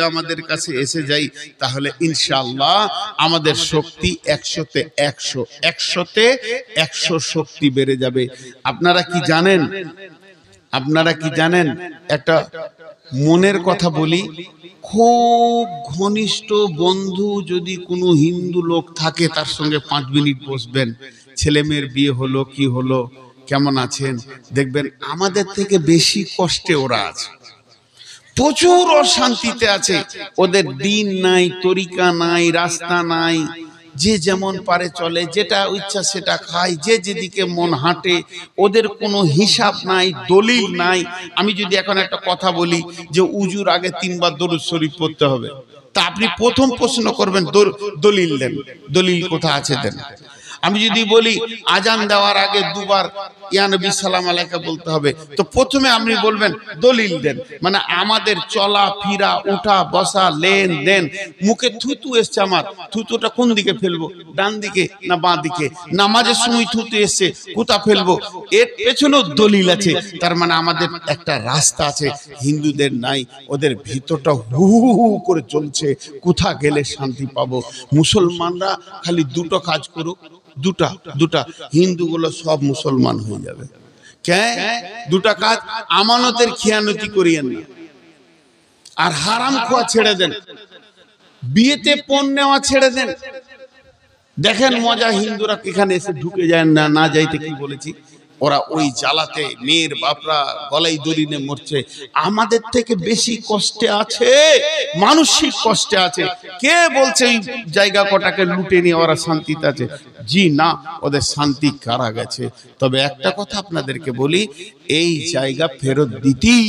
যদি আমাদের কাছে এসে যাই তাহলে ইনশাআল্লাহ আমাদের শক্তি 100-তে 100, 100-তে 100 শক্তি বেড়ে যাবে। আপনারা কি জানেন একটা মনের কথা বলি, খুব ঘনিষ্ঠ বন্ধু যদি কোনো হিন্দু লোক থাকে তার সঙ্গে 5 মিনিট বসবেন, ছেলে মেয়ের বিয়ে হলো, কি হলো, কেমন আছেন, দেখবেন আমাদের থেকে বেশি কষ্টে ওরা আছে, প্রচুর অশান্তিতে আছে। ওদের দিন নাই, তরিকা নাই, রাস্তা নাই, যে যেমন পারে চলে, যেটা ইচ্ছা সেটা খায়, যে যেদিকে মন হাঁটে, ওদের কোনো হিসাব নাই, দলিল নাই। আমি যদি এখন একটা কথা বলি যে উজুর আগে 3 বার দরুদ শরীফ পড়তে হবে, তা আপনি প্রথম প্রশ্ন করবেন দলিল দেন, দলিল কোথা আছে দেন। আমি যদি বলি আজান দেওয়ার আগে 2 বার ইয়া নবী সালাম আলাইকা বলতে হবে, তো প্রথমে আপনি বলবেন দলিল দেন। মানে আমাদের চলা ফিরা, উঠা বসা, লেন দেন, মুখে থুতু এসছে, আমার থুতুটা কোন দিকে ফেলবো, ডান দিকে না বাঁ দিকে, নামাজের সময় থুতু এসছে কোথা ফেলবো, এর পেছনেও দলিল আছে। তার মানে আমাদের একটা রাস্তা আছে, হিন্দুদের নাই, ওদের ভিতরটা হু হু করে চলছে, কোথা গেলে শান্তি পাবো। মুসলমানরা খালি 2টো কাজ করুক, দুটা হিন্দুগুলো সব মুসলমান হয়ে যাবে। কেন? 2টা কাজ, আমানতের খেয়ানতি করিয়েন না, আর হারাম খাওয়া ছেড়ে দেন, বিয়েতে পণ নেওয়া ছেড়ে দেন। দেখেন মজা, হিন্দুরা এখানে এসে ঢুকে যায় না যাইতে কি বলেছি, ওরা ওই জ্বালাতে মেয়ের বাপরা গলায় দড়ি নিয়ে মরছে। আমাদের থেকে বেশি কষ্টে আছে, মানসিক কষ্টে আছে। কে বলছে এই জায়গা কটাকে লুটে নিয়ে ওরা শান্তিতে আছে? জি না, ওদের শান্তি কারা গেছে। তবে একটা কথা আপনাদেরকে বলি, এই জায়গা ফেরত দিতেই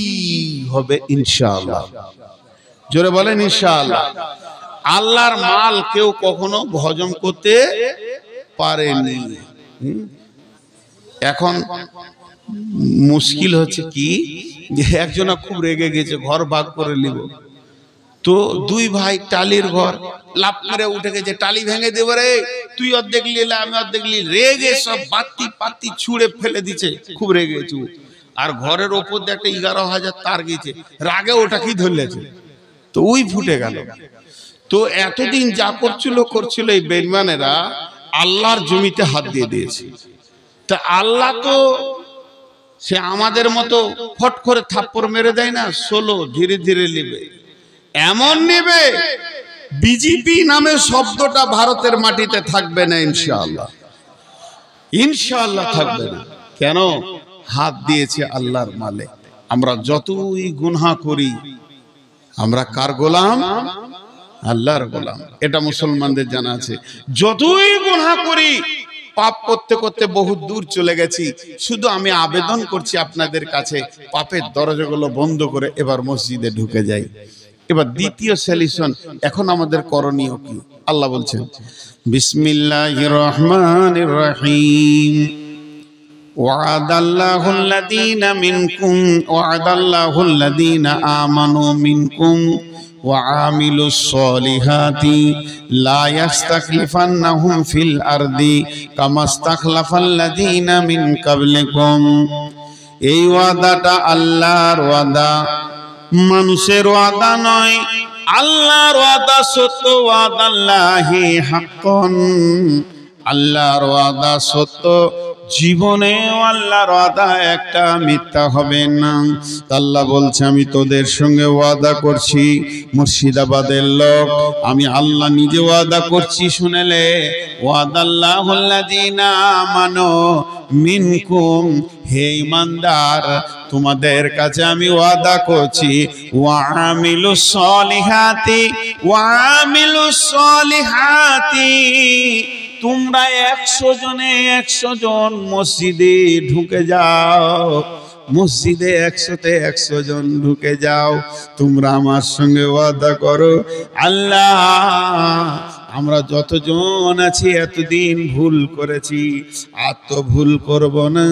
হবে ইনশাআল্লাহ। জোরে বলেন ইনশাআল্লাহ। আল্লাহর মাল কেউ কখনো হজম করতে পারেনি। এখন মুশকিল হচ্ছে কি, যে একজনা খুব রেগে গেছে, ঘর ভাগ করে নিব, তো 2 ভাই টালির ঘর, লাফ মেরে উঠে গেছে, টালি ভেঙে দেবো রে, তুই অর্ধেক নিলে আমি অর্ধেক নিলি, রেগে সব বাতি পাতি ছুঁড়ে ফেলে দিচ্ছে, খুব রেগে গেছে। আর ঘরের ওপর দিয়ে একটা 11,000 তার গেছে, রাগে ওটা কি ধরলেছে, তো ওই ফুটে গেল। তো এতদিন যা করছিল এই বেঈমানেরা আল্লাহর জমিতে হাত দিয়ে দিয়েছে। তা আল্লাহ তো সে আমাদের মতো ফট করে থাপ্পড় মেরে দেয় না, 16 ধীরে ধীরে নেবে, এমন নেবে বিজেপি নামে শব্দটা ভারতের মাটিতে থাকবে না ইনশাআল্লাহ, ইনশাআল্লাহ থাকবে না। কেন? হাত দিয়েছে আল্লাহর মালে। আমরা যতই গুনাহ করি, আমরা কার গোলাম? আল্লাহর গোলাম। এটা মুসলমানদের জানা আছে। যতই গুনাহ করি, পাপ করতে করতে বহু দূর চলে গেছি, শুধু আমি আবেদন করছি আপনাদের কাছে, পাপের দরজাগুলো বন্ধ করে এবার মসজিদে ঢুকে যাই। এবার দ্বিতীয় সলিউশন, এখন আমাদের করণীয় কি? আল্লাহ বলছেন বিসমিল্লাহির রহমানির রহিম, ওয়াদাল্লাহুল্লাযীনা আমানু মিনকুম وعاملوا الصالحات لا يستخلفنهم في الأرض كما استخلف الذين من قبلكم। এই ওয়াদাটা আল্লাহর ওয়াদা, মানুষের ওয়াদা নয়। আল্লাহর ওয়াদা সত্য, ওয়াদাল্লাহি হাক্কান, আল্লাহর ওয়াদা সত্য, জীবনে আল্লাহর ওয়াদা একটা মিথ্যা হবে না। আল্লাহ বলছে আমি তোদের সঙ্গে ওয়াদা করছি, মুর্শিদাবাদের লোক, আমি আল্লাহ নিজে ওয়াদা করছি, শুনেলে, ওয়াদাল্লাহুল্লাযীনা আমানু মিনকুম, হে ঈমানদার তোমাদের কাছে আমি ওয়াদা করছি, ওয়াআমিলুস সলিহাতি, ওয়াআমিলুস সলিহাতি, তোমরা 100 জনে 100 জন মসজিদে ঢুকে যাও, মসজিদে 100-তে 100 জন ঢুকে যাও, তোমরা আমার সঙ্গে ওয়াদা করো, আল্লাহ আমরা যতজন আছি এতদিন ভুল করেছি, আর তো ভুল করব না,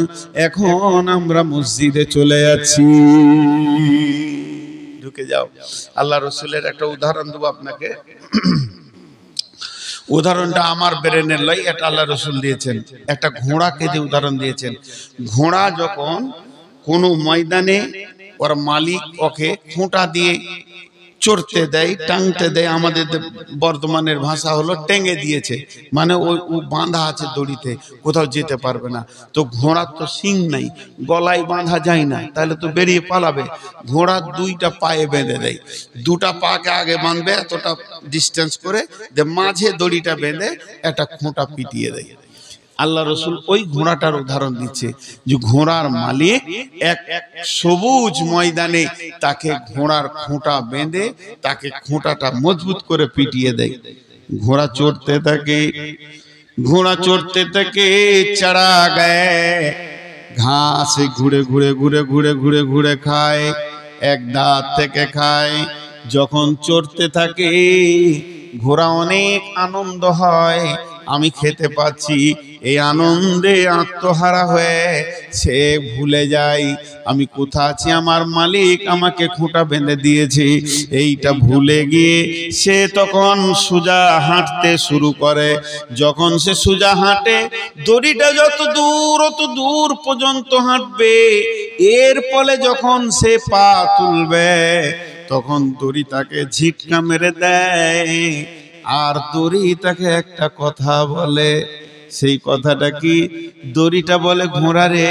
এখন আমরা মসজিদে চলে যাচ্ছি, ঢুকে যাও। আল্লাহ রসুলের একটা উদাহরণ দেবো আপনাকে। উদাহরণটা আমার ব্রেনের লয়, এটা আল্লাহ রসুল দিয়েছেন। একটা ঘোড়াকে যে উদাহরণ দিয়েছেন, ঘোড়া যখন কোনো ময়দানে ওর মালিক ওকে খুঁটা দিয়ে চড়তে দেয়, টাংতে দেয়। আমাদের বর্তমানের ভাষা হলো টেঙে দিয়েছে, মানে ও বাঁধা আছে দড়িতে, কোথাও যেতে পারবে না। তো ঘোড়ার তো শিং নাই, গলায় বাঁধা যায় না, তাহলে তো বেরিয়ে পালাবে। ঘোড়ার দুইটা পায়ে বেঁধে দেয়, দুটা পাকে আগে বাঁধবে এতটা ডিস্টেন্স করে, মাঝে দড়িটা বেঁধে একটা খোঁটা পিটিয়ে দেয়। আল্লাহ রসুল ওই ঘোড়াটার উদাহরণ দিচ্ছে যে ঘোড়ার মালিক এক সবুজ ময়দানে তাকে ঘোড়ার খোঁটা বেঁধে তাকে খোঁটাটা মজবুত করে পিটিয়ে দেয়। ঘোড়া চড়তে থাকে, ঘোড়া চড়তে থাকে, চড়া গায়ে ঘাস ঘুরে ঘুরে ঘুরে ঘুরে ঘুরে ঘুরে খায়, এক দাঁত থেকে খায়। যখন চড়তে থাকে ঘোড়া অনেক আনন্দ হয়, আমি খেতে পাচ্ছি। এই আনন্দে আত্মহারা হয়ে সে ভুলে যায় আমি কোথা আছি, আমার মালিক আমাকে খোঁটা বেঁধে দিয়েছে। এইটা ভুলে গিয়ে সে তখন সোজা হাঁটতে শুরু করে। যখন সে সোজা হাঁটে, দড়িটা যত দূর পর্যন্ত হাঁটবে, এর ফলে যখন সে পা তুলবে তখন দড়ি তাকে ঝিটকা মেরে দেয়। আর দড়ি তাকে একটা কথা বলে, সেই কথাটা কি? দড়িটা বলে, ঘোড়া রে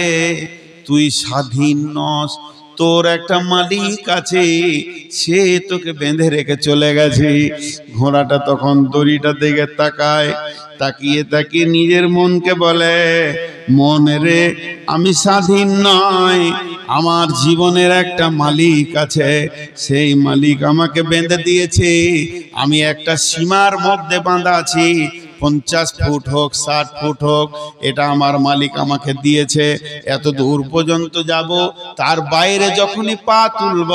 তুই স্বাধীন নস, তোর একটা মালিক আছে, সে তোকে বেঁধে রেখে চলে গেছে। ঘোড়াটা তখন দড়িটা দিকে তাকায়, তাকিয়ে তাকিয়ে নিজের মনকে বলে, মন রে আমি স্বাধীন নয়, আমার জীবনের একটা মালিক আছে, সেই মালিক আমাকে বেঁধে দিয়েছে। আমি একটা সীমার মধ্যে বাঁধা আছি, 50 ফুট হোক 60 ফুট হোক, এটা আমার মালিক আমাকে দিয়েছে। এত দূর পর্যন্ত যাব, তার বাইরে যখনই পা তুলব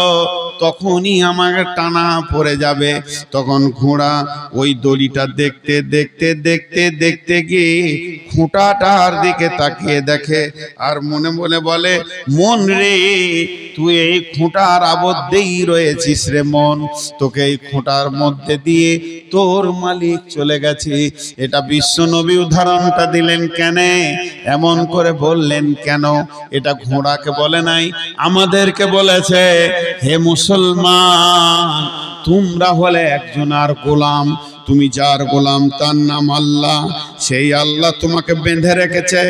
তখনই আমাকে টানা পড়ে যাবে। তখন ঘোড়া ওই দড়িটা দেখতে দেখতে দেখতে দেখতে গিয়ে খুঁটাটার দিকে তাকিয়ে দেখে, আর মনে মনে বলে, মন রে তুই এই খুঁটার আবদ্ধেই রয়েছিস রে মন, তোকে এই খুঁটার মধ্যে দিয়ে তোর মালিক চলে গেছে। এটা বিশ্ব নবী উদাহরণটা দিলেন কেন, এমন করে বললেন কেন? এটা ঘোড়াকে বলে নাই, আমাদেরকে বলেছে, হে মুসলমান তোমরা হলে একজনার গোলাম, তুমি যার গোলাম তার নাম আল্লাহ। সেই আল্লাহ তোমাকে বেঁধে রেখেছে,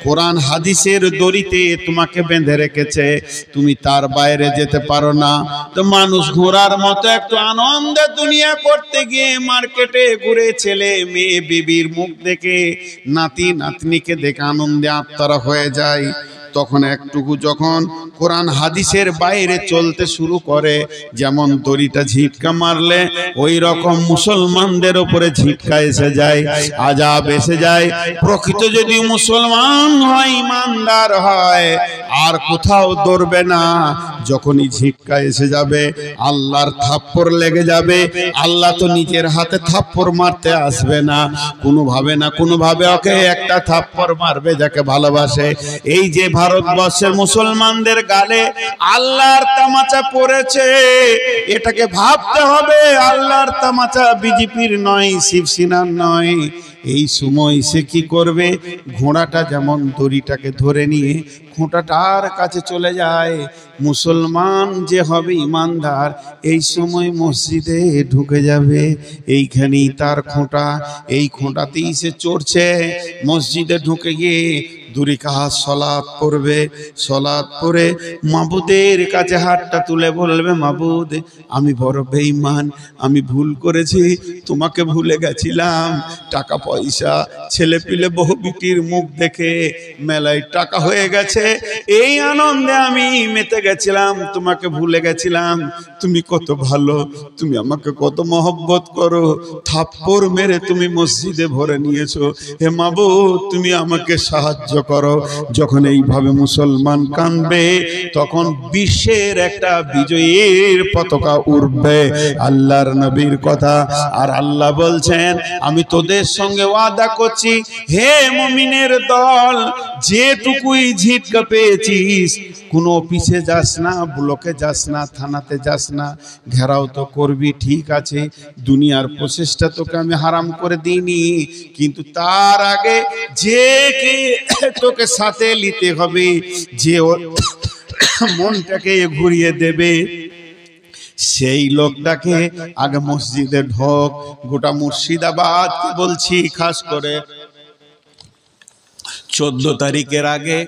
কোরআন হাদিসের দড়িতে তোমাকে বেঁধে রেখেছে, তুমি তার বাইরে যেতে পারো না। তো মানুষ ঘোড়ার মতো একটু আনন্দের দুনিয়া করতে গিয়ে মার্কেটে ঘুরে ছেলে মেয়ে বিবির মুখ দেখে, নাতি নাতনিকে দেখে আনন্দে আত্মারা হয়ে যায়। তখন একটুকু যখন কোরআন হাদিসের বাইরে চলতে শুরু করে, যেমন দড়িটা ঝিটকা মারলে ওই রকম মুসলমানদের উপরে ঝিটকা এসে যায়, আযাব এসে যায়। প্রকৃত যদি মুসলমান হয়, ইমানদার হয়, আর কোথাও দৌড়বে না। যখনই ঝিটকা এসে যাবে আল্লাহর থাপ্পড় লেগে যাবে। আল্লাহ তো নিজের হাতে থাপ্পড় মারতে আসবে না, কোনোভাবে ওকে একটা থাপ্পড় মারবে যাকে ভালোবাসে। এই যে ভারতবর্ষের মুসলমানদের গালে আল্লাহর তামাচা পড়েছে, এটাকে ভাবতে হবে আল্লাহর তামাচা, বিজেপির নয়, শিবসেনার নয়। এই সময় সে কি করবে? ঘোড়াটা যেমন দড়িটাকে ধরে নিয়ে খোঁটাটার কাছে চলে যায়। মুসলমান যে হবে ইমানদার, এই সময় মসজিদে ঢুকে যাবে। এইখানেই তার খোঁটা, এই খোঁটাতেই সে চড়ছে। মসজিদে ঢুকে গিয়ে দুরিকাত সলাত পড়বে, সলাত পড়ে মাবুদের কাছে হাতটা তুলে বলবে, মাবুদ আমি বড় বেঈমান, আমি ভুল করেছি, তোমাকে ভুলে গেছিলাম। টাকা পয়সা ছেলে পিলে বহু বিটির মুখ দেখে মেলায় টাকা হয়ে গেছে, এই আনন্দে আমি মেতে গেছিলাম, তোমাকে ভুলে গেছিলাম। তুমি কত ভালো, তুমি আমাকে কত মহব্বত করো, থাপ্পড় মেরে তুমি মসজিদে ভরে নিয়েছো। হে মাবুদ তুমি আমাকে সাহায্য করো। যখন এইভাবে মুসলমান কাঁদবে তখন বিশ্বের একটা বিজয়ের পতাকা উঠবে। আল্লাহর নবীর কথা। আর আল্লাহ বলছেন, আমি তোদের সঙ্গে ওয়াদা করছি হে মুমিনের দল, যেটুকুই ঝিটকা পেয়েছিস, কোনো অফিসে যাস না, ব্লকে যাস না, থানাতে যাস না, ঘেরাও তো করবি ঠিক আছে, দুনিয়ার প্রচেষ্টা তোকে আমি হারাম করে দিইনি, কিন্তু তার আগে যে কে তোকে সাথে নিতে হবে, যে মনটাকে ঘুরিয়ে দেবে, সেই লোকটাকে আগে মসজিদে ঢোক। গোটা মুর্শিদাবাদ বলছি, খাস করে 14 তারিখের আগে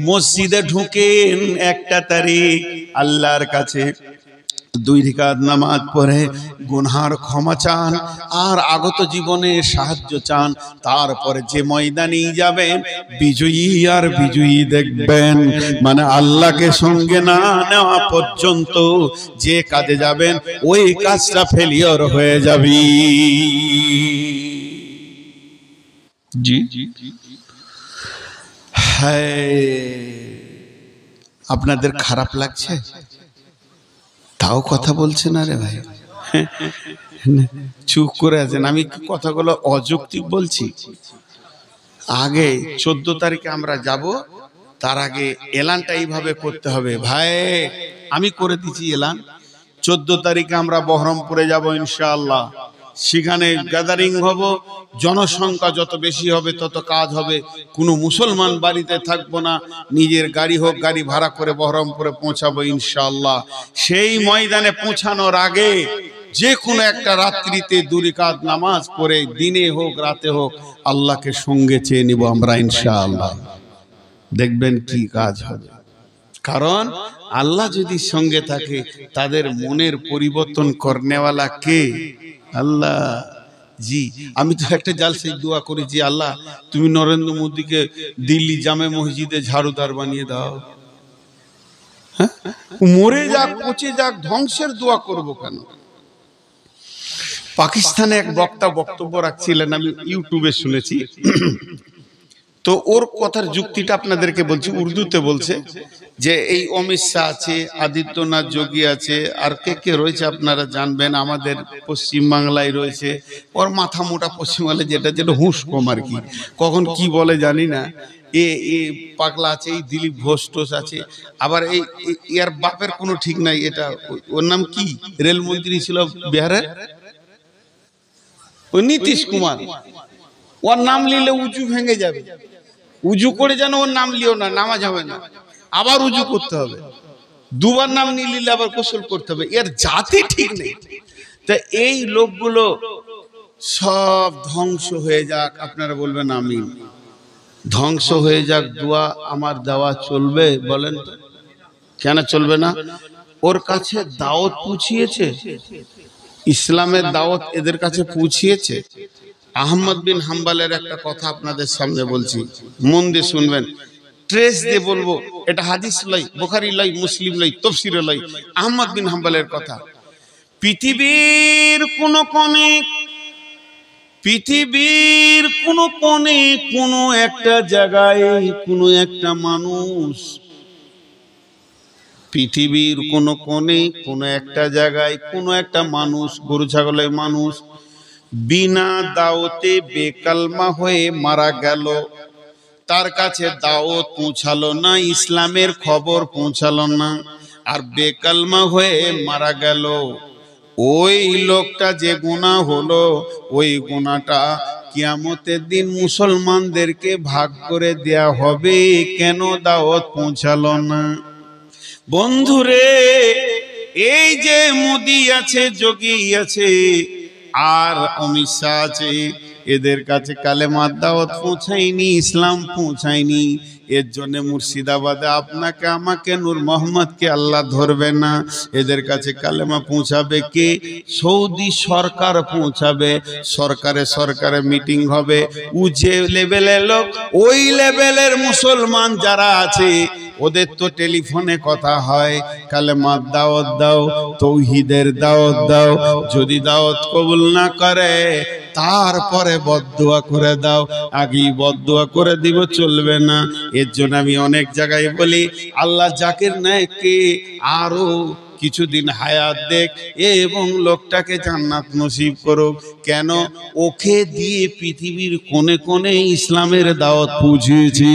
মসজিদে ঢুকেন। 1 তারিখ আল্লাহর কাছে 2 রাকাত নামাজ পড়ে গুনহার ক্ষমা চান আর আগত জীবনে সাহায্য চান। তারপরে যে ময়দানেই যাবেন বিজয়ী আর বিজয়ী দেখবেন। মানে আল্লাহকে সঙ্গে না নেওয়া পর্যন্ত যে কাজে যাবেন ওই কাজটা ফেলিওর হয়ে যাবে। জি হ্যাঁ, আপনাদের খারাপ লাগছে? তাও কথা বলছেন? আরে ভাই চুপ করে আছেন। আমি কি কথাগুলো অযৌক্তিক বলছি? আগে 14 তারিখে আমরা যাব, তার আগে এলানটা এইভাবে করতে হবে। ভাই আমি করে দিচ্ছি এলান, 14 তারিখে আমরা বহরমপুরে যাব ইনশাআল্লাহ। সেখানে গ্যাদারিং হব, জনসংখ্যা যত বেশি হবে তত কাজ হবে। কোনো মুসলমান বাড়িতে থাকবো না, নিজের গাড়ি হোক, গাড়ি ভাড়া করে বহরমপুরে পৌঁছাবো ইনশাআল্লাহ। সেই ময়দানে পৌঁছানোর আগে যে কোনো একটা রাত্রিতে 2 রাকাত নামাজ পড়ে, দিনে হোক রাতে হোক, আল্লাহকে সঙ্গে চেয়ে নিব আমরা ইনশাআল্লাহ। দেখবেন কি কাজ হবে। কারণ আল্লাহ যদি সঙ্গে থাকে তাদের মনের পরিবর্তন করনেওয়ালা কে? আল্লাহ। জি আমি তো একটা জালসায় দোয়া করেছি, আল্লাহ তুমি নরেন্দ্র মোদীকে দিল্লি জামে মসজিদে ঝাড়ুদার বানিয়ে দাও। হ্যাঁ, মরে যাক, পচে যাক, ধ্বংসের দোয়া করব কেন? পাকিস্তানে এক বক্তা বক্তব্য রাখছিলেন, আমি ইউটিউবে শুনেছি। তো ওর কথার যুক্তিটা আপনাদেরকে বলছি, উর্দুতে বলছে যে এই অমিত শাহ আছে, আদিত্যনাথ যোগী আছে, আর কে কে রয়েছে আপনারা জানবেন, আমাদের পশ্চিমবাংলায় রয়েছে। ওর মাথা মোটা পশ্চিমবাংলায়, যেটা হুঁশ কম আর কি, কখন কি বলে জানি না। এ পাগলা আছে, এই দিলীপ ঘোষ টোষ আছে, আবার এই ইয়ার বাপের কোনো ঠিক নাই। এটা ওর নাম কি, রেলমন্ত্রী ছিল বিহারের, ওই নীতিশ কুমার। ওর নাম নিলে উঁচু ভেঙে যাবে। উজু করে যেন ওর নাম লিও না, নামাজ হবে না, আবার উজু করতে হবে। 2 বার নাম নিয়ে নিলে আবার গোসল করতে হবে। এর জাতি ঠিক নেই। তা এই লোকগুলো সব ধ্বংস হয়ে যাক, আপনারা বলবেন আমিন। ধ্বংস হয়ে যাক, দোয়া আমার দেওয়া চলবে? বলেন তো কেন চলবে না? ওর কাছে দাওয়াত পৌঁছিয়েছে, ইসলামের দাওয়াত এদের কাছে পৌঁছিয়েছে। আহমদ বিন হাম্বলের একটা কথা আপনাদের সামনে বলছি, মন দিয়ে শুনবেন, ট্রেস দিয়ে বলবো। এটা হাদিস লই, বুখারী লই, মুসলিম লই, তাফসীর লই। আহমদ বিন হাম্বলের কথা। পৃথিবীর কোন কোণে কোন একটা জায়গায় কোন একটা মানুষ, পৃথিবীর কোন কোণে কোন একটা জায়গায় কোন একটা মানুষ, গরু ছাগলের মানুষ, বিনা দাওতে বেকালমা হয়ে মারা গেল। তার কাছে দাওয়াত পৌঁছালো না, ইসলামের খবর পৌঁছালো না, আর বেকালমা হয়ে মারা গেল। ওই লোকটা যে গুনাহ হলো, ওই গুনাহটা কিয়ামতের দিন মুসলমানদেরকে ভাগ করে দেয়া হবে। কেন দাওয়াত পৌঁছালো না? বন্ধুরে, এই যে মোদি আছে, যোগী আছে, আর অমিত শাহ আছে, এদের কাছে কালেমার দাওয়াত পৌঁছায়নি, ইসলাম পৌঁছায়নি। এর জন্য মুর্শিদাবাদে আপনাকে আমাকে নূর মোহাম্মদকে আল্লাহ ধরবে না। এদের কাছে কালেমা পৌঁছাবে কে? সৌদি সরকার পৌঁছাবে। সরকারে মিটিং হবে। ও যে লেভেলের লোক, ওই লেভেলের মুসলমান যারা আছে ওদের তো টেলিফোনে কথা হয়, কালেমার দাওয়াত দাও, তৌহিদের দাওয়াত দাও। যদি দাওয়াত কবুল না করে তারপরে বদদুয়া করে দাও। আগেই বদদুয়া করে দিব চলবে না। এর জন্য আমি অনেক জায়গায় বলি, আল্লাহ জাকির নায়েককে আরো কিছুদিন হায়াত দেখ এবং লোকটাকে জান্নাত নসিব করুক। কেন? ওকে দিয়ে পৃথিবীর কোণে কোণে ইসলামের দাওয়াত পৌঁছেছি।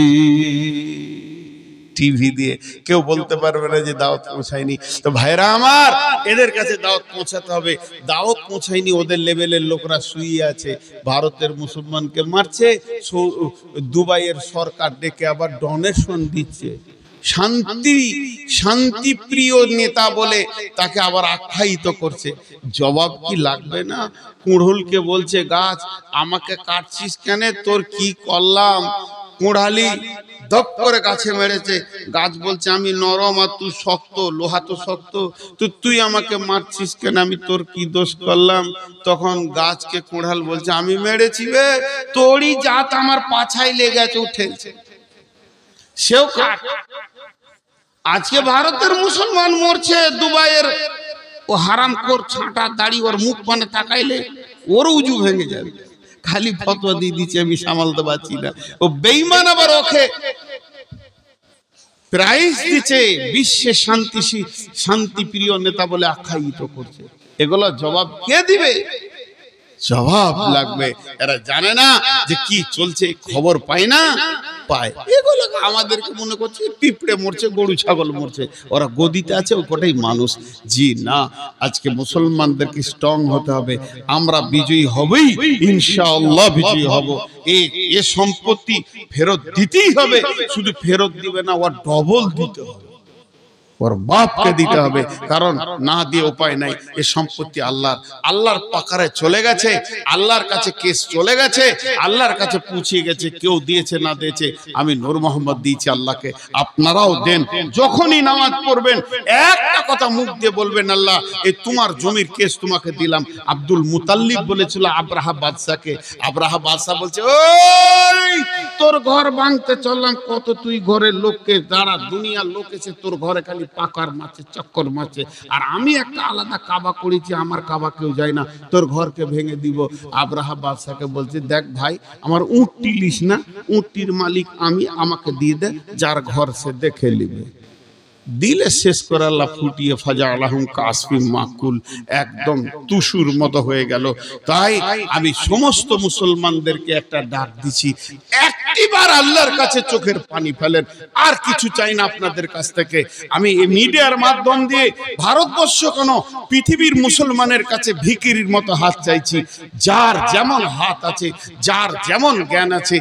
টিভি দিয়ে কেউ বলতে পারবে না যে দাওয়াত পৌঁছায়নি। তো ভাইরা আমার, এদের কাছে দাওয়াত পৌঁছাতে হবে। দাওয়াত পৌঁছায়নি, ওদের লেভেলের লোকরা শুয়ে আছে, ভারতের মুসলমানকে মারছে, দুবাইয়ের সরকার ডেকে আবার ডোনেশন দিচ্ছে। শান্তিপ্রিয় নেতা বলে তাকে আবার আখ্যায়িত করছে। জবাব কি লাগবে না? কুড়ুলকে বলছে গাছ, আমাকে কাটছিস কেন? তোর কি করলাম? কুড়ালি ধপ করে গাছে মেরেছে। গাছ বলছে আমি নরম আর তুই শক্ত, লোহা তো শক্ত, তো তুই আমাকে মারছিস কেন? আমি তোর কি দোষ করলাম? তখন গাছকে কুড়াল বলছে আমি মেরেছি বে, তোরই জাত আমার পাছায় লেগেছে উঠেছে। সেও কাট। আজকে ভারতের মুসলমান মরছে, দুবাইয়ের ও হারামখোর ছাঁটা দাড়ি ওর মুখ পানে তাকাইলে ওর উজু ভেঙে যাবে। খালি ফতোয়া দিয়ে দিচ্ছে, আমি সামালতে পারছি না। ও বেঈমান আবার ওকে প্রাইজ দিচ্ছে, বিশ্বে শান্তিপ্রিয় নেতা বলে আখ্যায়িত করছে। এগুলো জবাব কে দিবে? জবাব লাগবে। এরা জানে না যে কি চলছে, খবর পায় না, পায়। এগুলো আমাদেরকে মনে করছে পিঁপড়ে মরছে, গরু ছাগল মরছে, ওরা গদিতে আছে, ও কোটাই মানুষ। জি না, আজকে মুসলমানদেরকে স্ট্রং হতে হবে। আমরা বিজয়ী হবই, ইনশাআল্লাহ বিজয়ী হব। এ সম্পত্তি ফেরত দিতেই হবে। শুধু ফেরত দিবে না, ওর ডবল দিতে হবে, ওর বাপকে দিতে হবে। কারণ না দিয়ে উপায় নাই। এ সম্পত্তি আল্লাহর পাকারে চলে গেছে, আল্লাহর কাছে কেস চলে গেছে, আল্লাহর কাছে পৌঁছে গেছে। কেউ দিয়েছে না দিয়েছে, আমি নূর মোহাম্মদ দিয়েছি আল্লাহকে, আপনারাও দেন। যখনই নামাজ পড়বেন একটা কথা মুখ দিয়ে বলবেন, আল্লাহ এই তোমার জমির কেস তোমাকে দিলাম। আব্দুল মুতাল্লিব বলেছিল আব্রাহা বাদশাকে, আব্রাহা বাদশা বলছে ওই তোর ঘর ভাঙতে চললাম, কত তুই ঘরের লোককে, যারা দুনিয়ার লোক এসে তোর ঘরে খালি পাকার মারছে, চক্কর মারছে, আর আমি একটা আলাদা কাবা করেছি, আমার কাবা কেউ যায় না, তোর ঘরকে ভেঙে দিব। আব্রাহা বাদশাকে বলছে দেখ ভাই, আমার উটটি লিস না, উটটির মালিক আমি, আমাকে দিয়ে দে, যার ঘর সে দেখে নিবে। দিলে শেষ করে আল্লাহ ফুটিয়ে ফাজা আলাহুম কাসফি মাকুল, একদম তুসুর মতো হয়ে গেল। তাই আমি সমস্ত মুসলমানদেরকে একটা ডাক দিছি, একটিবার আল্লাহর কাছে চোখের পানি ফেলেন। আর কিছু চাই না আপনাদের কাছ থেকে। আমি এই মিডিয়ার মাধ্যম দিয়ে ভারতবর্ষ কেন পৃথিবীর মুসলমানের কাছে ভিখিরির মতো হাত চাইছি। যার যেমন হাত আছে, যার যেমন জ্ঞান আছে,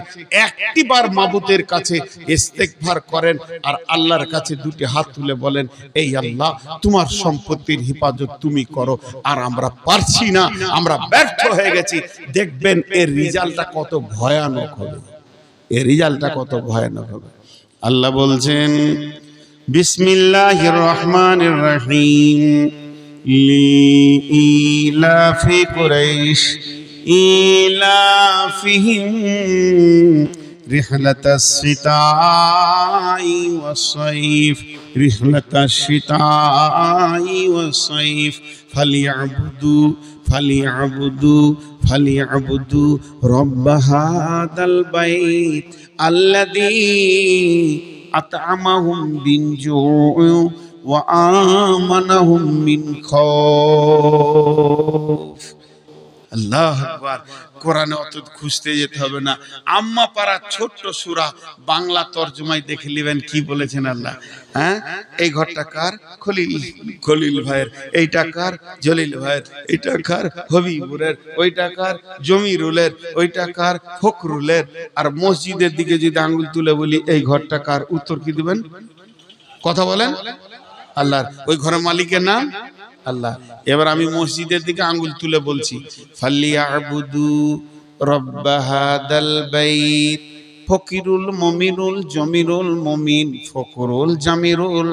একটিবার মাবুদের কাছে ইস্তেগফার করেন আর আল্লাহর কাছে দুটি হাত তুলে বলেন, এই আল্লাহ তোমার সম্পত্তির হেফাজত তুমি করো, আর আমরা পারছি না, আমরা ব্যর্থ হয়ে গেছি। দেখবেন এর রেজাল্টটা কত ভয়ানক হবে, এর রেজাল্টটা কত ভয়ানক হবে। আল্লাহ বলছেন বিসমিল্লাহির রহমানির রহিম, লিইলাফি কুরাইশ ইলাফিহিম রিহলাতাস শিতাই ওয়াস সাইফ, রিহলাতাস শিতাই ওয়াস সাইফ ফালিয়াবুদু রব্ব হাদাল বাইত আল্লাযী আত'আমাহুম মিন জু'in ওয়া আমানাহুম মিন খাউফ। আল্লাহু আকবার। কোরআনে অত খুঁজতে যেতে হবে না। আম্মা পাড়া ছোট্ট সূরা বাংলা তরজমায় দেখে নেবেন কি বলেছেন আল্লাহ। হ্যাঁ, এই ঘরটা কার? খলিল ভাইয়ের। এইটা কার? জলিল ভাইয়ের। এইটা কার? হবিবুরের। ওইটা কার? জমিরুলের। ওইটা কার? ফখরুলের। আর মসজিদের দিকে যদি আঙ্গুল তুলে বলি এই ঘরটা কার, উত্তর কি দিবেন? কথা বলেন। আল্লাহর। ওই ঘরের মালিকের নাম আল্লাহ। এবার আমি মসজিদের দিকে আঙ্গুল তুলে বলছি, ফালিয়াবুদু রব্ব হাদাল বাইত, ফকিরুল মমিনুল জমিরুল মমিন ফকরুল জামিরুল,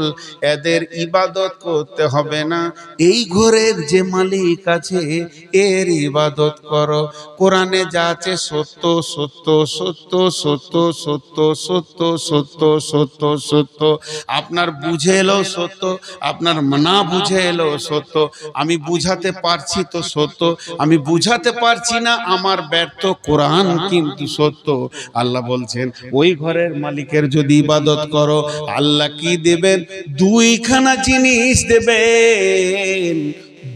এদের ইবাদত করতে হবে না, এই ঘরের যে মালিক আছে এর ইবাদত করো। কোরআনে যা আছে সত্য সত্য সত্য সত্য সত্য সত্য সত্য সত্য সত্য। আপনার বুঝে এলো সত্য, আপনার না বুঝে এলো সত্য। আমি বুঝাতে পারছি তো সত্য, আমি বুঝাতে পারছি না, আমার ব্যর্থ কোরআন কিন্তু সত্য। আল্লাহ বলছেন ওই ঘরের মালিকের যদি ইবাদত করো, আল্লাহ কি দেবেন? দুইখানা জিনিস দেবেন,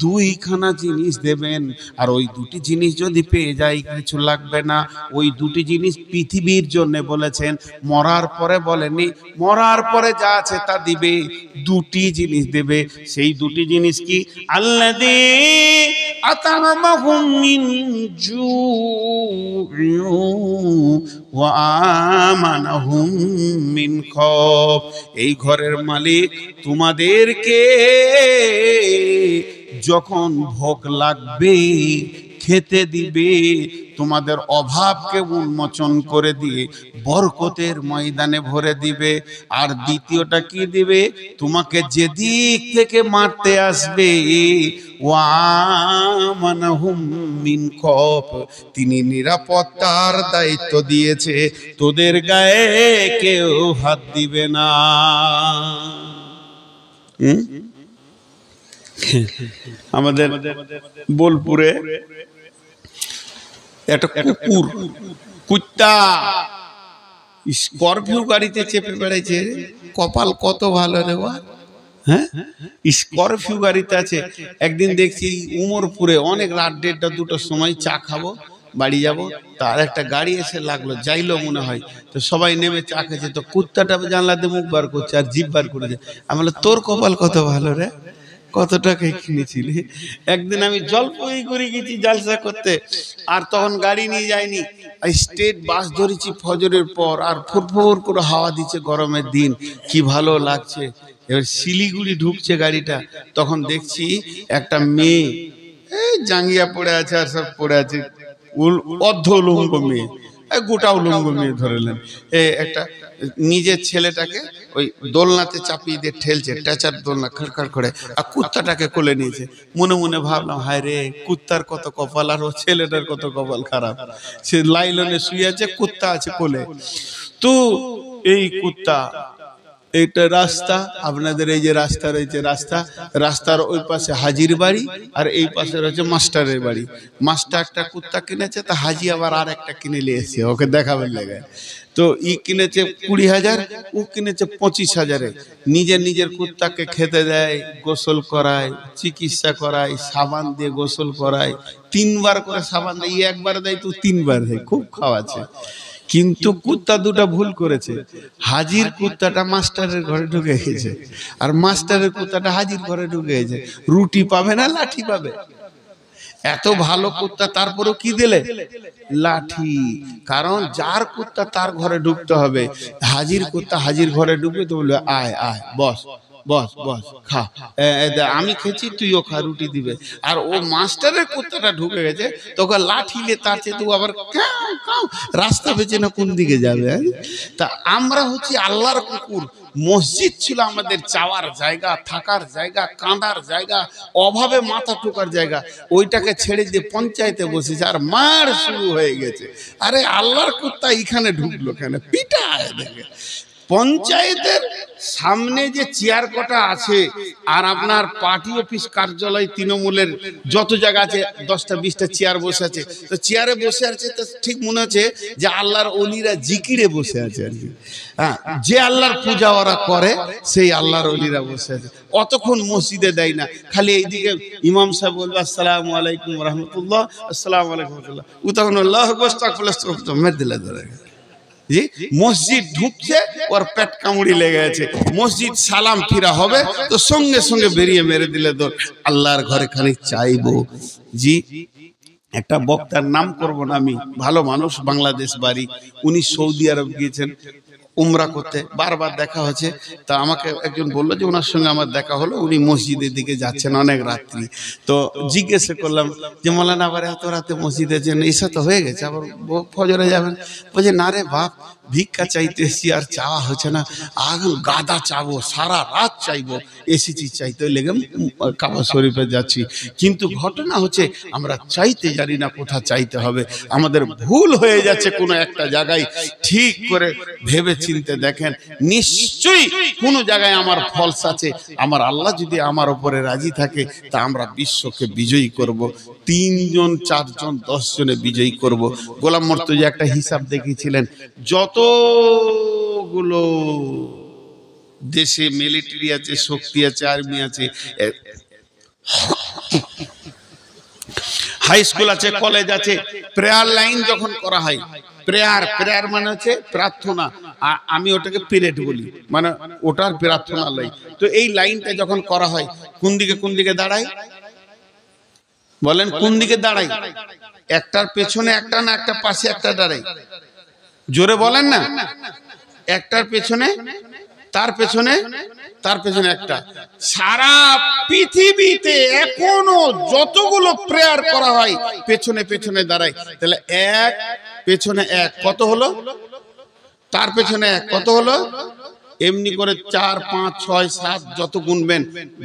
দুইখানা জিনিস দেবেন। আর ওই দুটি জিনিস যদি পেয়ে যায় কিছু লাগবে না। ওই দুটি জিনিস পৃথিবীর জন্য বলেছেন, মরার পরে বলেনি। মরার পরে যা আছে তা দিবে, দুটি জিনিস দেবে। সেই দুটি জিনিস কি? আল্লাযী আতামাহুম মিন জু'ইন ওয়া আমানাহুম মিন খাউফ। এই ঘরের মালিক তোমাদেরকে যখন ভোগ লাগবে খেতে দিবে, তোমাদের অভাবকে উন্মোচন করে দিয়ে বরকতের ময়দানে ভরে দিবে। আর দ্বিতীয়টা কি দিবে? তোমাকে যেদিক থেকে মারতে আসবে, ওয়ামানাহুম মিন খাউফ, তিনি নিরাপত্তার দায়িত্ব দিয়েছে, তোদের গায়ে কেউ হাত দিবে না। আমাদের বোলপুরে একটা কুকুর, কুত্তা স্করপিও গাড়িতে চেপে বেড়াইছে। কপাল কত ভালো রে বা, হ্যাঁ, স্করপিও গাড়িতে আছে। একদিন দেখছি উমরপুরে অনেক রাত 1:30 2টার সময় চা খাবো, বাড়ি যাব, তার একটা গাড়ি এসে লাগলো, যাইলো মনে হয়। তো সবাই নেমে চা খেয়েছে, তো কুত্তাটা জানলাতে মুখ বার করছে আর জিভ বার করেছে। আমি বললাম, তোর কপাল কত ভালো রে, কত টাকায় কিনেছিলি? একদিন আমি জলপাইগুড়ি করে গেছি জালসা করতে, আর তখন গাড়ি নিয়ে যাইনি, স্টেট বাস ধরেছি ফজরের পর, আর ফুরফুর করে হাওয়া দিচ্ছে, গরমের দিন, কি ভালো লাগছে। এবার শিলিগুড়ি ঢুকছে গাড়িটা, তখন দেখছি একটা মেয়ে এই জাঙ্গিয়া পড়ে আছে আর সব পড়ে আছে, অর্ধ উলঙ্গ মেয়ে, গোটা উলঙ্গ মেয়ে ধরেলেন। একটা নিজের ছেলেটাকে ওই দোলনাতে চাপিয়ে দিয়ে ঠেলছে, টেচার দোলনা খড়খড় করে, আর কুত্তাটাকে কোলে নিয়েছে। মনে মনে ভাবলাম, হায় রে, কুত্তার কত কপাল, আর ও ছেলেটার কত কপাল খারাপ। সে লাইলনে শুয়ে আছে, কুত্তা আছে কোলে। তো এই কুত্তা, এইটা রাস্তা, আপনাদের এই যে রাস্তা রয়েছে, রাস্তার ওই পাশে হাজির বাড়ি, আর এই পাশে রয়েছে মাস্টারের বাড়ি। মাস্টার একটা কুত্তা কিনেছে, তা হাজি আবার আর একটা কিনে নিয়ে এসেছে ওকে দেখাবেন লেগে। তো ই কিনেছে 20,000, ও কিনেছে 25,000-এ। নিজের কুত্তাকে খেতে দেয়, গোসল করায়, চিকিৎসা করায়, সাবান দিয়ে গোসল করায়, 3বার করে সাবান দেয়। একবার দেয় তো 3বার দেয়, খুব খাওয়াচ্ছে। কিন্তু কুত্তা দুটা ভুল করেছে। হাজির কুত্তাটা মাস্টারের ঘরে ঢুকে গেছে, আর মাস্টারের কুত্তাটা হাজির ঘরে ঢুকে গেছে। রুটি পাবে না লাঠি পাবে? এত ভালো কুত্তা, তারপরেও কি দিলে? লাঠি। কারণ যার কুত্তা তার ঘরে ঢুকতে হবে। হাজির কুত্তা হাজির ঘরে ঢুকবে তো বলবে, আয় আয়, বস বস বস, খা, আমি খেয়েছি, তুইও খা, রুটি দিবে। আর ও মাস্টারের কুত্তাটা ঢুকে গেছে, তোকে লাঠিলে তার চেয়ে তো আবার রাস্তা বেঁচে না কোন দিকে যাবে। তা আমরা হচ্ছি আল্লাহর কুকুর। মসজিদ ছিল আমাদের চাওয়ার জায়গা, থাকার জায়গা, কাঁদার জায়গা, অভাবে মাথা ঠোকার জায়গা। ওইটাকে ছেড়ে দিয়ে পঞ্চায়েতে বসেছে, আর মার শুরু হয়ে গেছে। আরে আল্লাহর কুত্তা এখানে ঢুকলো কেন? পিটায় দেখে। পঞ্চায়েতের সামনে যে চেয়ার কটা আছে, আর আপনার পার্টি অফিস কার্যালয় তৃণমূলের যত জায়গা আছে, 10টা 20টা চেয়ার বসে আছে। তো চেয়ারে বসে আছে, তো ঠিক মনে হচ্ছে যে আল্লাহর ওলিরা জিকিরে বসে আছে আর কি। হ্যাঁ, যে আল্লাহর পূজা ওরা করে, সেই আল্লাহর ওলিরা বসে আছে। অতক্ষণ মসজিদে দেয় না, খালি এইদিকে ইমাম সাহেব বলবে, আসসালামু আলাইকুম রহমতুল্লাহ, আসসালামু আলাইকুম রহমতুল্লাহ, ও তখন আল্লাহ মেরে দিলে ধরে। জি, মসজিদ ঢুকছে, ওর পেট কামড়ি লেগে আছে। মসজিদ সালাম ফিরা হবে, তো সঙ্গে সঙ্গে বেরিয়ে মেরে দিলে তো আল্লাহর ঘরে খানিক চাইবো। জি, একটা বক্তার নাম করব না আমি, ভালো মানুষ, বাংলাদেশ বাড়ি, উনি সৌদি আরব গিয়েছেন উমরা করতে, বারবার দেখা হচ্ছে। তা আমাকে একজন বললো যে ওনার সঙ্গে আমার দেখা হলো, উনি মসজিদের দিকে যাচ্ছেন অনেক রাত্রি। তো জিজ্ঞেস করলাম যে মৌলানা আবার এত রাতে মসজিদে যান, এসা তো হয়ে গেছে, আবার ফজরে যাবেন? বলছে, না রে বাপ, ভিক্ষা চাইতে এসছি, আর চাওয়া হচ্ছে না, এখন গাদা চাবো, সারা রাত চাইবো, এসেছি চাইতে লেগে কাবা শরীফে যাচ্ছি। কিন্তু ঘটনা হচ্ছে আমরা চাইতে জানি না কোথা চাইতে হবে, আমাদের ভুল হয়ে যাচ্ছে কোনো একটা জায়গায়। ঠিক করে ভেবে চিনতে দেখেন, নিশ্চয়ই কোনো জায়গায় আমার ফলস আছে। আমার আল্লাহ যদি আমার উপরে রাজি থাকে, তা আমরা বিশ্বকে বিজয়ী করব। 3 জন 4 জন 10 জনে বিজয়ী করব। গোলাম মর্তুজা একটা হিসাব দেখিয়েছিলেন, যতগুলো দেশে মিলিটারি আছে, শক্তি আছে, আর্মি আছে, হাই স্কুল আছে, কলেজ আছে, প্রেয়ার লাইন যখন করা হয়, প্রেয়ার মানে হচ্ছে প্রার্থনা, আমি ওটাকে পিরিয়ড বলি, মানে ওটার প্রার্থনা লাইন। তো এই লাইনটা যখন করা হয় কোন দিকে দাঁড়ায় বলেন? কোন দিকে দাঁড়ায়? একটার পেছনে একটা না একটা পাশে একটা দাঁড়ায়? জোরে বলেন না। একটার পেছনে, তার পেছনে, তার পেছনে একটা। সারা পৃথিবীতে এখনো যতগুলো প্রেয়ার করা হয় পেছনে পেছনে দাঁড়ায়। তাহলে এক পেছনে এক কত হলো? তার পেছনে এক কত হলো? এমনি করে 4, 5, 6, 7 যত গুনবেন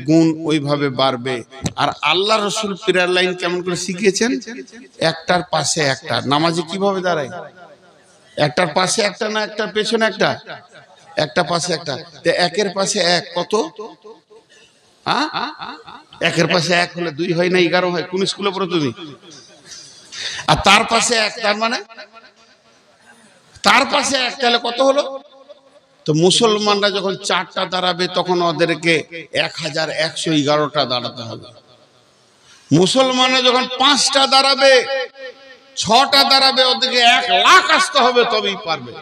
গুণ ওইভাবে বাড়বে। আর আল্লাহ রসুল প্রেয়ার লাইন কেমন করে শিখিয়েছেন? একটার পাশে একটা। নামাজে কিভাবে দাঁড়ায়? একটার পাশে একটা না একটার পেছনে একটা? একটা পাশে একটা। একের পাশে এক কত? একের পাশে এক হলে 2 হয় না 11 হয়? কোন স্কুলে পড়ো তুমি? আর তার পাশে এক, তার মানে তার পাশে এক, তাহলে কত হলো? তো মুসলমানরা যখন 4টা দাঁড়াবে তখন ওদেরকে 1111টা দাঁড়াতে হবে। মুসলমানরা যখন 5টা দাঁড়াবে, 6টা দাঁড়াবে, ওদেরকে 1 লাখ আসতে হবে তবেই পারবে।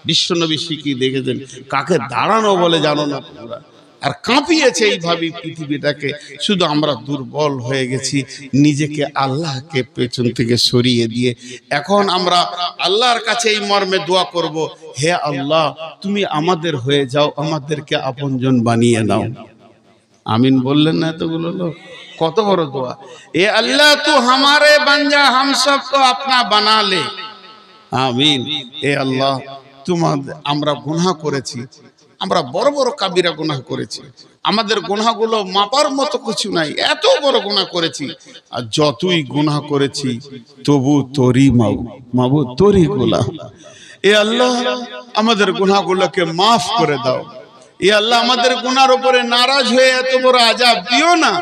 বিশ্বনবী শিখিয়ে দেখেছেন কাকে দাঁড়ানো বলে জানো না তোমরা। আর কাঁপিয়েছে এইভাবে পৃথিবীটাকে। শুধু আমরা দুর্বল হয়ে গেছি, নিজেকে আল্লাহকে পেছন থেকে সরিয়ে দিয়ে। এখন আমরা আল্লাহর কাছে এই মর্মে দোয়া করব, হে আল্লাহ তুমি আমাদের হয়ে যাও, আমাদেরকে আপনজন বানিয়ে নাও। আমিন বললেন না এতগুলো লোক? কত বড় দোয়া। এ আল্লাহ তু হামারে বানজা, হাম সব কো আপনা বানা লে। আমিন। এ আল্লাহ আমরা গুনাহ করেছি, আমরা বড় বড় কাবিরা গুনাহ করেছি, আমাদের গুনাহগুলো মাপার মতো কিছু নাই, এত বড় গুনাহ করেছি। আর যতই গুনাহ করেছি তবু তোরই মাবুদ, তোরই গোলাম। এ আল্লাহ আমাদের গুনাহগুলোকে মাফ করে দাও। এ আল্লাহ আমাদের গুনার উপরে নারাজ হয়ে এত বড় আযাব দিও না।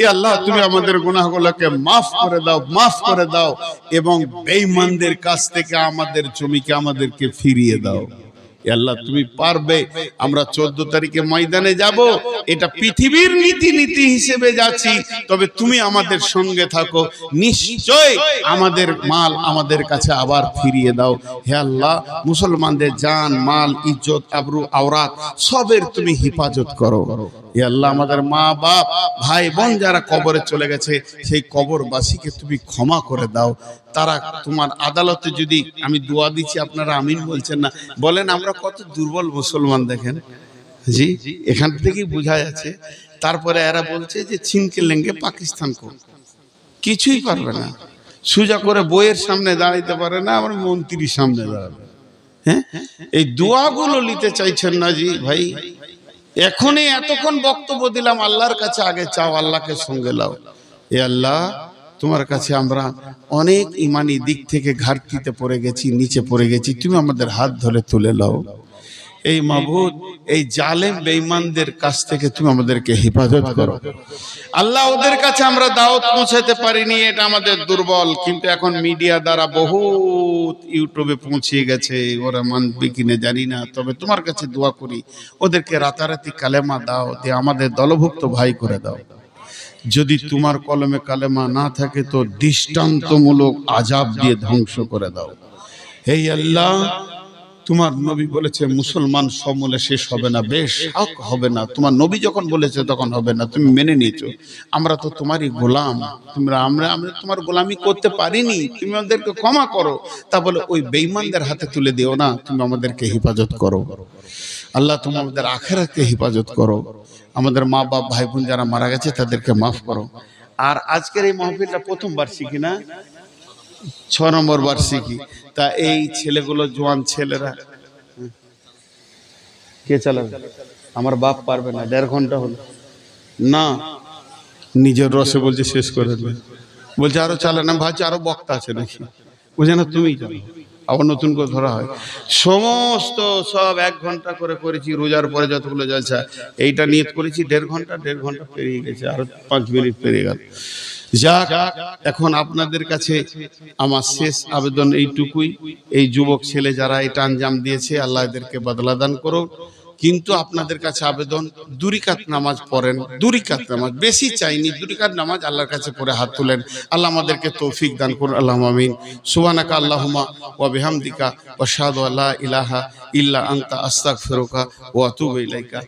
এ আল্লাহ তুমি আমাদের গুনাহগুলোকে মাফ করে দাও, মাফ করে দাও, এবং বেঈমানদের কাছ থেকে আমাদের জমিকে আমাদেরকে ফিরিয়ে দাও। আল্লাহ তুমি পারবে। আমরা 14 তারিখে ময়দানে যাব, এটা পৃথিবীর নীতি হিসেবে যাচ্ছি, তবে তুমি আমাদের সঙ্গে থাকো, নিশ্চয় আমাদের মাল আমাদের কাছে আবার ফিরিয়ে দাও। হে আল্লাহ মুসলমানদের জান, মাল, ইজ্জত, আবরু, আওরাত সবের তুমি হেফাজত করো। হে আল্লাহ আমাদের মা বাপ ভাই বোন যারা কবরে চলে গেছে সেই কবরবাসীকে তুমি ক্ষমা করে দাও। তারা তোমার আদালতে যদি, আমি দোয়া দিচ্ছি আপনারা আমিন বলছেন না, বলেন আমরা কত দুর্বল মুসলমান দেখেন জি, এখান থেকেই বোঝা যাচ্ছে। তারপরে এরা বলছে যে চীনকে লেঙ্গে পাকিস্তান কো, কিছুই পারবে না, সোজা করে বইয়ের সামনে দাঁড়াইতে পারে না, আমার মন্ত্রীর সামনে দাঁড়াবে। হ্যাঁ, এই দোয়াগুলো নিতে চাইছেন না জি ভাই। এখনই এতক্ষণ বক্তব্য দিলাম, আল্লাহর কাছে আগে চাও, আল্লাহকে সঙ্গে লাও। এ আল্লাহ তোমার কাছে আমরা অনেক ইমানি দিক থেকে ঘাটতিতে পড়ে গেছি, নিচে পড়ে গেছি, তুমি আমাদের হাত ধরে তুলে লাও। এই মাবুদ এই জালেম বেঈমানদের কাছ থেকে তুমি আমাদেরকে হেফাজত করো। আল্লাহ ওদের কাছে আমরা দাওয়াত পৌঁছাতে পারিনি, এটা আমাদের দুর্বল, কিন্তু এখন মিডিয়া দ্বারা বহুত ইউটিউবে পৌঁছে গেছে, ওরা মানবে কিনা জানি না, তবে তোমার কাছে দোয়া করি ওদেরকে রাতারাতি কালেমা দাও, দিয়ে আমাদের দলভুক্ত ভাই করে দাও। যদি তোমার কলমে কালেমা না থাকে তো দৃষ্টান্তমূলক আযাব দিয়ে ধ্বংস করে দাও। হে আল্লাহ তোমার নবী বলেছে মুসলমান সমূলে শেষ হবে না, বেশ হক হবে না। তোমার নবী যখন বলেছে তখন হবে না, তুমি মেনে নিয়েছো। আমরা তো তোমারই গোলাম, আমরা তোমার গোলামি করতে পারিনি, তুমি আমাদেরকে ক্ষমা করো। তা বলে ওই বেঈমানদের হাতে তুলে দিও না, তুমি আমাদেরকে হেফাজত করো। আল্লাহ তুমি আমাদের আখিরাতকে হেফাজত করো। আমাদের মা বাপ ভাই বোন যারা মারা গেছে তাদেরকে মাফ করো। আর আজকের এই মাহফিলটা প্রথম বার্ষিকী না, 6 নম্বর বার্ষিকী। তা এই ছেলেগুলো জোয়ান ছেলেরা কে চালাবে? আমার বাপ পারবে না, 1.5 ঘন্টা হলো না, নিজের রসে বলছে শেষ করে দেবে, বলছে আরো চালান। না ভাবছি আরো বক্তা আছে নাকি, বুঝে না তুমি জানো, আবার নতুন করে ধরা হয়। সমস্ত সব 1 ঘন্টা করে করেছি, রোজার পরে যতগুলো যাচ্ছে এইটা নিয়ত করেছি 1.5 ঘন্টা, 1.5 ঘন্টা পেরিয়ে গেছে, আরো 5 মিনিট পেরিয়ে গেল। যাক, এখন আপনাদের কাছে আমার শেষ আবেদন এইটুকুই, এই যুবক ছেলে যারা এটা আঞ্জাম দিয়েছে আল্লাহ এদেরকে বদলা দান করো। কিন্তু আপনাদের কাছে আবেদন, 2 রাকাত নামাজ পড়েন, 2 রাকাত নামাজ, বেশি চাইনি, 2 রাকাত নামাজ আল্লাহর কাছে পড়ে হাত তুলেন। আল্লাহ আমাদেরকে তৌফিক দান করুন, আল্লাহুম্মা আমিন। সুবহানাকা আল্লাহুম্মা ওয়া বিহামদিকা ওয়া আশহাদু আল্লা ইলাহা ইল্লা আনতা আস্তাগফিরুকা ওয়া আতুবু ইলাইকা।